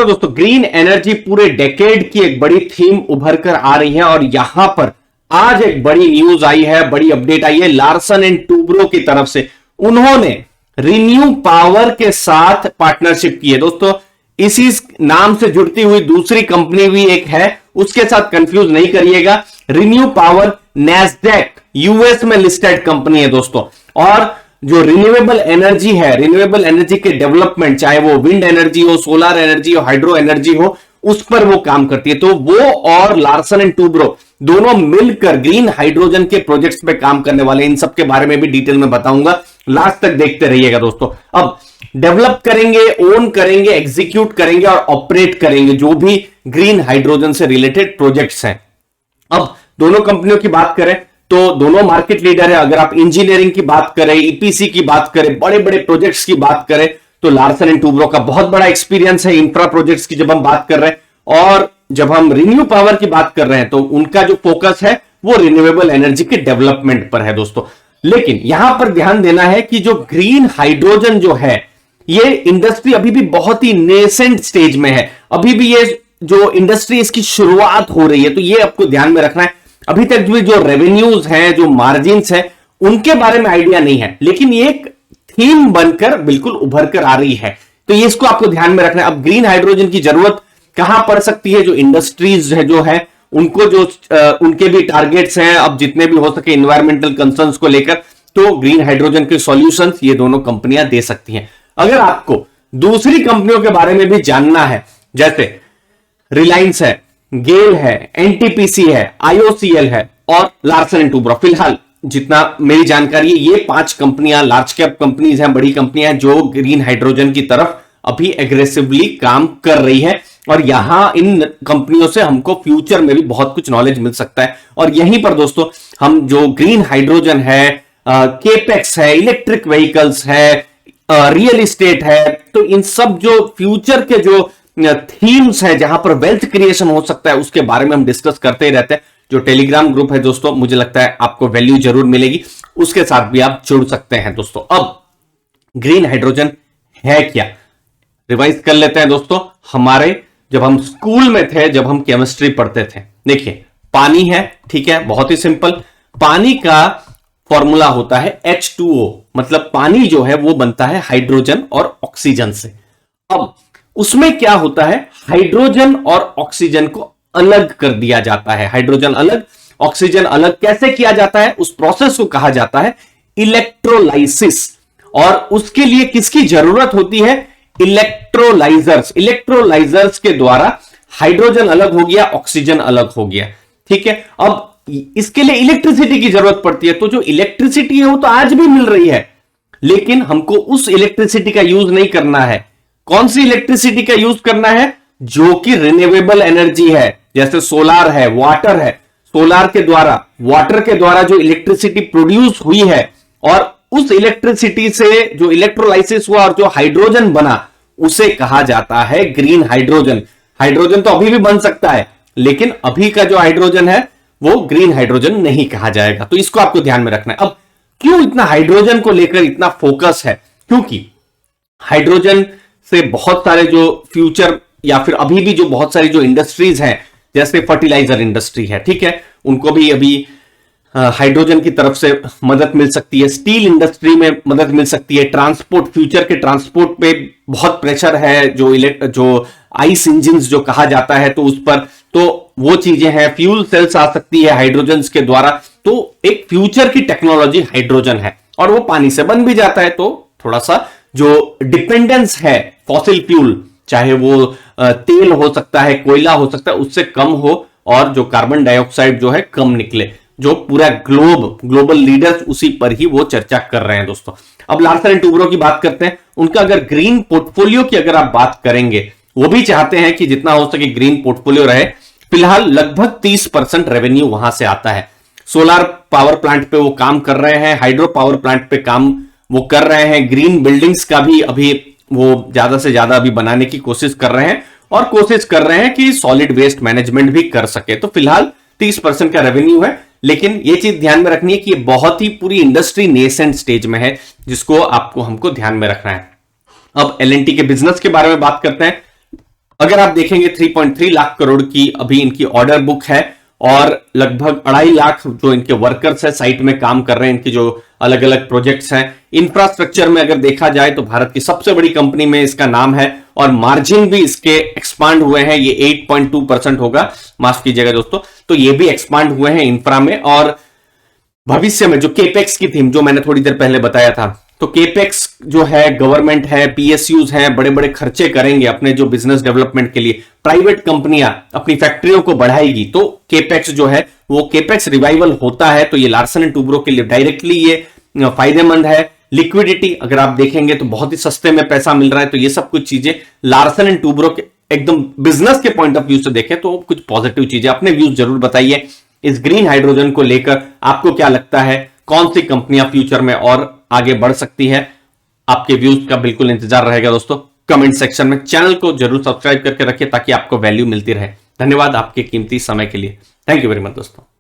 चलो दोस्तों, green energy पूरे डेकेड की एक बड़ी थीम उभर कर आ रही है और यहां पर आज एक बड़ी न्यूज आई है, बड़ी अपडेट आई है लार्सन एंड टूब्रो की तरफ से। उन्होंने रिन्यू पावर के साथ पार्टनरशिप की है दोस्तों। इसी नाम से जुड़ती हुई दूसरी कंपनी भी एक है, उसके साथ कंफ्यूज नहीं करिएगा। रिन्यू पावर नैस्डैक यूएस में लिस्टेड कंपनी है दोस्तों, और जो रिन्यूएबल एनर्जी है, रिन्यूएबल एनर्जी के डेवलपमेंट, चाहे वो विंड एनर्जी हो, सोलर एनर्जी हो, हाइड्रो एनर्जी हो, उस पर वो काम करती है। तो वो और लार्सन एंड टूब्रो दोनों मिलकर ग्रीन हाइड्रोजन के प्रोजेक्ट्स पे काम करने वाले। इन सब के बारे में भी डिटेल में बताऊंगा, लास्ट तक देखते रहिएगा दोस्तों। अब डेवलप करेंगे, ओन करेंगे, एग्जीक्यूट करेंगे और ऑपरेट करेंगे जो भी ग्रीन हाइड्रोजन से रिलेटेड प्रोजेक्ट्स हैं। अब दोनों कंपनियों की बात करें तो दोनों मार्केट लीडर है। अगर आप इंजीनियरिंग की बात करें, ईपीसी की बात करें, बड़े बड़े प्रोजेक्ट्स की बात करें तो लार्सन एंड टूब्रो का बहुत बड़ा एक्सपीरियंस है इंफ्रा प्रोजेक्ट्स की जब हम बात कर रहे हैं। और जब हम रिन्यू पावर की बात कर रहे हैं तो उनका जो फोकस है वो रिन्यूएबल एनर्जी के डेवलपमेंट पर है दोस्तों। लेकिन यहां पर ध्यान देना है कि जो ग्रीन हाइड्रोजन जो है, ये इंडस्ट्री अभी भी बहुत ही नेसेंट स्टेज में है। अभी भी ये जो इंडस्ट्री, इसकी शुरुआत हो रही है, तो ये आपको ध्यान में रखना है। अभी तक भी जो रेवेन्यूज हैं, जो मार्जिन्स हैं, उनके बारे में आइडिया नहीं है, लेकिन ये एक थीम बनकर बिल्कुल उभर कर आ रही है। तो ये इसको आपको ध्यान में रखना है। अब ग्रीन हाइड्रोजन की जरूरत कहां पड़ सकती है, जो इंडस्ट्रीज है जो है उनको, जो उनके भी टारगेट्स हैं, अब जितने भी हो सके एनवायरमेंटल कंसर्न्स को लेकर, तो ग्रीन हाइड्रोजन के सॉल्यूशंस ये दोनों कंपनियां दे सकती हैं। अगर आपको दूसरी कंपनियों के बारे में भी जानना है, जैसे रिलायंस है, गेल है, एनटीपीसी है, आईओसीएल है और लार्सन एंड टूब्रो, फिलहाल जितना मेरी जानकारी है ये 5 कंपनियां लार्ज कैप कंपनीज हैं, बड़ी कंपनियां हैं जो ग्रीन हाइड्रोजन की तरफ अभी एग्रेसिवली काम कर रही है। और यहां इन कंपनियों से हमको फ्यूचर में भी बहुत कुछ नॉलेज मिल सकता है। और यहीं पर दोस्तों हम जो ग्रीन हाइड्रोजन है, केपेक्स है, इलेक्ट्रिक व्हीकल्स है, रियल एस्टेट है, तो इन सब जो फ्यूचर के जो थीम्स है जहां पर वेल्थ क्रिएशन हो सकता है, उसके बारे में हम डिस्कस करते ही रहते हैं। जो टेलीग्राम ग्रुप है दोस्तों, मुझे लगता है आपको वैल्यू जरूर मिलेगी, उसके साथ भी आप जुड़ सकते हैं दोस्तों। अब ग्रीन हाइड्रोजन है क्या, रिवाइज कर लेते हैं दोस्तों। हमारे जब हम स्कूल में थे, जब हम केमिस्ट्री पढ़ते थे, देखिए पानी है, ठीक है, बहुत ही सिंपल। पानी का फॉर्मूला होता है H2O, मतलब पानी जो है वो बनता है हाइड्रोजन और ऑक्सीजन से। अब उसमें क्या होता है, हाइड्रोजन और ऑक्सीजन को अलग कर दिया जाता है। हाइड्रोजन अलग, ऑक्सीजन अलग। कैसे किया जाता है, उस प्रोसेस को कहा जाता है इलेक्ट्रोलाइसिस। और उसके लिए किसकी जरूरत होती है, इलेक्ट्रोलाइजर्स। इलेक्ट्रोलाइजर्स के द्वारा हाइड्रोजन अलग हो गया, ऑक्सीजन अलग हो गया, ठीक है। अब इसके लिए इलेक्ट्रिसिटी की जरूरत पड़ती है, तो जो इलेक्ट्रिसिटी है वो तो आज भी मिल रही है, लेकिन हमको उस इलेक्ट्रिसिटी का यूज नहीं करना है। कौन सी इलेक्ट्रिसिटी का यूज करना है, जो कि रिन्यूएबल एनर्जी है, जैसे सोलार है, वाटर है। सोलार के द्वारा, वाटर के द्वारा जो इलेक्ट्रिसिटी प्रोड्यूस हुई है, और उस इलेक्ट्रिसिटी से जो इलेक्ट्रोलाइसिस हुआ और जो हाइड्रोजन बना, उसे कहा जाता है ग्रीन हाइड्रोजन। हाइड्रोजन तो अभी भी बन सकता है, लेकिन अभी का जो हाइड्रोजन है वो ग्रीन हाइड्रोजन नहीं कहा जाएगा। तो इसको आपको ध्यान में रखना है। अब क्यों इतना हाइड्रोजन को लेकर इतना फोकस है, क्योंकि हाइड्रोजन से बहुत सारे जो फ्यूचर या फिर अभी भी जो बहुत सारी जो इंडस्ट्रीज हैं, जैसे फर्टिलाइजर इंडस्ट्री है, ठीक है, उनको भी अभी हाइड्रोजन की तरफ से मदद मिल सकती है। स्टील इंडस्ट्री में मदद मिल सकती है। ट्रांसपोर्ट, फ्यूचर के ट्रांसपोर्ट पे बहुत प्रेशर है, जो आइस इंजिन्स जो कहा जाता है, तो उस पर तो वो चीजें हैं। फ्यूल सेल्स आ सकती है हाइड्रोजन के द्वारा। तो एक फ्यूचर की टेक्नोलॉजी हाइड्रोजन है, और वो पानी से बन भी जाता है। तो थोड़ा सा जो डिपेंडेंस है फॉसिल फ्यूल, चाहे वो तेल हो सकता है, कोयला हो सकता है, उससे कम हो, और जो कार्बन डाइऑक्साइड जो है कम निकले। जो पूरा ग्लोबल लीडर्स उसी पर ही वो चर्चा कर रहे हैं दोस्तों। अब लार्सन एंड टूब्रो की बात करते हैं। उनका अगर ग्रीन पोर्टफोलियो की अगर आप बात करेंगे, वो भी चाहते हैं कि जितना हो सके ग्रीन पोर्टफोलियो रहे। फिलहाल लगभग 30% रेवेन्यू वहां से आता है। सोलार पावर प्लांट पे वो काम कर रहे हैं, हाइड्रो पावर प्लांट पे काम वो कर रहे हैं, ग्रीन बिल्डिंग्स का भी अभी वो ज्यादा से ज्यादा अभी बनाने की कोशिश कर रहे हैं, और कोशिश कर रहे हैं कि सॉलिड वेस्ट मैनेजमेंट भी कर सके। तो फिलहाल 30% का रेवेन्यू है, लेकिन ये चीज ध्यान में रखनी है कि बहुत ही पूरी इंडस्ट्री नेसेंट स्टेज में है, जिसको हमको ध्यान में रखना है। अब एल&टी के बिजनेस के बारे में बात करते हैं। अगर आप देखेंगे 3.3 लाख करोड़ की अभी इनकी ऑर्डर बुक है और लगभग 2.5 लाख जो इनके वर्कर्स है साइट में काम कर रहे हैं, इनके जो अलग अलग प्रोजेक्ट्स हैं। इंफ्रास्ट्रक्चर में अगर देखा जाए तो भारत की सबसे बड़ी कंपनी में इसका नाम है और मार्जिन भी इसके एक्सपांड हुए हैं, ये 8.2% होगा, माफ कीजिएगा दोस्तों। तो ये भी एक्सपांड हुए हैं इंफ्रा में। और भविष्य में जो केपेक्स की थीम जो मैंने थोड़ी देर पहले बताया था, तो केपेक्स जो है गवर्नमेंट है, पीएसयूज हैं, बड़े बड़े खर्चे करेंगे अपने जो बिजनेस डेवलपमेंट के लिए, प्राइवेट कंपनियां अपनी फैक्ट्रियों को बढ़ाएगी, तो केपेक्स जो है वो केपेक्स रिवाइवल होता है। तो ये लार्सन एंड टूब्रो के लिए डायरेक्टली ये फायदेमंद है। लिक्विडिटी अगर आप देखेंगे तो बहुत ही सस्ते में पैसा मिल रहा है। तो ये सब कुछ चीजें लार्सन एंड टूब्रो के एकदम बिजनेस के पॉइंट ऑफ व्यू से देखें तो कुछ पॉजिटिव चीजें। अपने व्यूज जरूर बताइए इस ग्रीन हाइड्रोजन को लेकर, आपको क्या लगता है, कौन सी कंपनियां फ्यूचर में और आगे बढ़ सकती है? आपके व्यूज का बिल्कुल इंतजार रहेगा दोस्तों कमेंट सेक्शन में। चैनल को जरूर सब्सक्राइब करके रखिए ताकि आपको वैल्यू मिलती रहे। धन्यवाद आपके कीमती समय के लिए। थैंक यू वेरी मच दोस्तों।